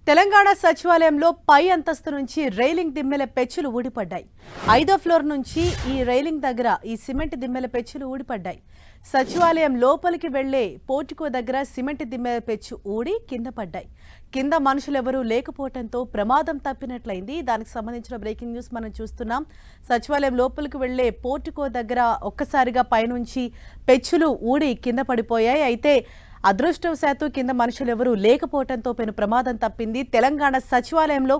తెలంగాణ సచివాలయంలో పై అంతస్తు నుంచి రైలింగ్ దిమ్మెల పెచ్చులు ఊడిపడ్డాయి. 5వ ఫ్లోర్ నుంచి ఈ రైలింగ్ దగ్గర ఈ సిమెంట్ దిమ్మెల పెచ్చులు ఊడిపడ్డాయి. సచివాలయం లోపలికి వెళ్లే పోర్టికో దగ్గర సిమెంట్ దిమ్మెల పెచ్చు ఊడి కింద పడ్డాయి. కింద మనుషులెవరూ లేకపోవడంతో ప్రమాదం తప్పినట్లయింది. దానికి సంబంధించిన బ్రేకింగ్ న్యూస్ మనం చూస్తున్నాం. సచివాలయం లోపలికి వెళ్లే పోర్టికో దగ్గర ఒక్కసారిగా పైనుంచి పెచ్చులు ఊడి కింద పడిపోయాయి. అయితే అదృష్టవశాత్తు కింద మనుషులెవరూ లేకపోవడంతో పెను ప్రమాదం తప్పింది. తెలంగాణ సచివాలయంలో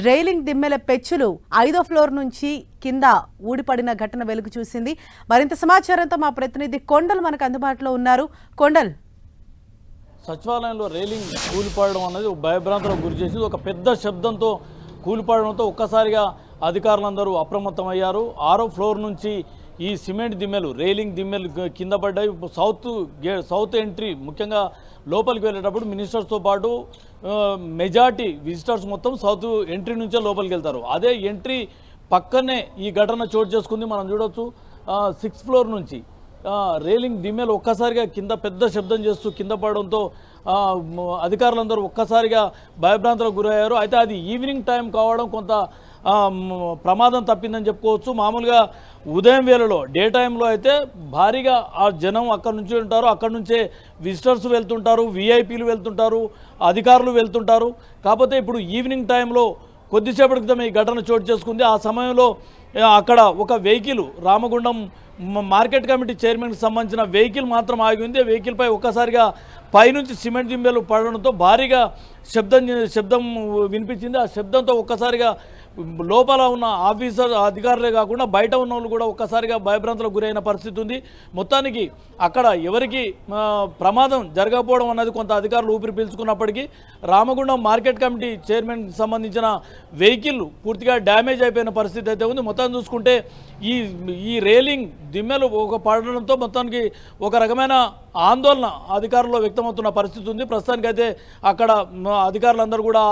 రైలింగ్ దిమ్మెల పెచ్చులు 5వ ఫ్లోర్ నుంచి కింద ఊడిపడిన ఘటన వెలుగు చూసింది. మరింత సమాచారంతో మా ప్రతినిధి కొండల్ మనకు అందుబాటులో ఉన్నారు. కొండల్, సచివాలయంలో రైలింగ్ కూలిపడడం అనేది భయభ్రాంతులకు గురి చేసింది. ఒక పెద్ద శబ్దంతో కూలిపడడంతో ఒక్కసారిగా అధికారులందరూ అప్రమత్తమయ్యారు. 6వ ఫ్లోర్ నుంచి ఈ సిమెంట్ దిమ్మెలు రైలింగ్ దిమ్మెలు కింద పడ్డాయి. సౌత్ ఎంట్రీ ముఖ్యంగా లోపలికి వెళ్ళేటప్పుడు మినిస్టర్స్తో పాటు మెజార్టీ విజిటర్స్ మొత్తం సౌత్ ఎంట్రీ నుంచే లోపలికి వెళ్తారు. అదే ఎంట్రీ పక్కనే ఈ ఘటన చోటు చేసుకుంది. మనం చూడొచ్చు 6th ఫ్లోర్ నుంచి రైలింగ్ దిమ్మెలు ఒక్కసారిగా కింద పెద్ద శబ్దం చేస్తూ కింద పడడంతో అధికారులందరూ ఒక్కసారిగా భయభ్రాంతులకు గురయ్యారు. అయితే అది ఈవినింగ్ టైం కావడం కొంత ప్రమాదం తప్పిందని చెప్పుకోవచ్చు. మామూలుగా ఉదయం వేళలో డే టైంలో అయితే భారీగా ఆ జనం అక్కడి నుంచి ఉంటారు. అక్కడి నుంచే విజిటర్స్ వెళ్తుంటారు, విఐపీలు వెళ్తుంటారు, అధికారులు వెళ్తుంటారు. కాకపోతే ఇప్పుడు ఈవినింగ్ టైంలో కొద్దిసేపటి క్రితం ఈ ఘటన చోటు చేసుకుంది. ఆ సమయంలో అక్కడ ఒక వెహికల్ రామగుండం మార్కెట్ కమిటీ చైర్మన్కి సంబంధించిన వెహికల్ మాత్రం ఆగి ఉంది. వెహికల్పై ఒక్కసారిగా పైనుంచి సిమెంట్ దిమ్మెలు పడడంతో భారీగా శబ్దం వినిపించింది. ఆ శబ్దంతో ఒక్కసారిగా లోపల ఉన్న అధికారులే కాకుండా బయట ఉన్న వాళ్ళు కూడా ఒక్కసారిగా భయభ్రాంతులకు గురైన పరిస్థితి ఉంది. మొత్తానికి అక్కడ ఎవరికి ప్రమాదం జరగకపోవడం అన్నది కొంత అధికారులు ఊపిరి పీల్చుకున్నప్పటికీ రామగుండం మార్కెట్ కమిటీ చైర్మన్కి సంబంధించిన వెహికల్ పూర్తిగా డ్యామేజ్ అయిపోయిన పరిస్థితి అయితే ఉంది. మొత్తం చూసుకుంటే ఈ రైలింగ్ దిమ్మెలు పడడంతో మొత్తానికి ఒక రకమైన ఆందోళన అధికారుల్లో వ్యక్తమవుతున్న పరిస్థితి ఉంది. ప్రస్తుతానికైతే అక్కడ అధికారులందరూ కూడా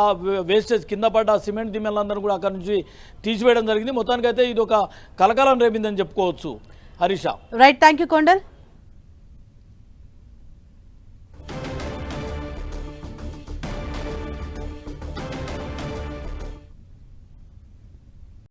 వేస్టేజ్ కింద పడ్డ సిమెంట్ దిమ్మెలందరూ కూడా అక్కడ నుంచి తీసివేయడం జరిగింది. మొత్తానికైతే ఇది ఒక కలకలం రేపిందని చెప్పుకోవచ్చు. Harisha. Right, thank you Kondal.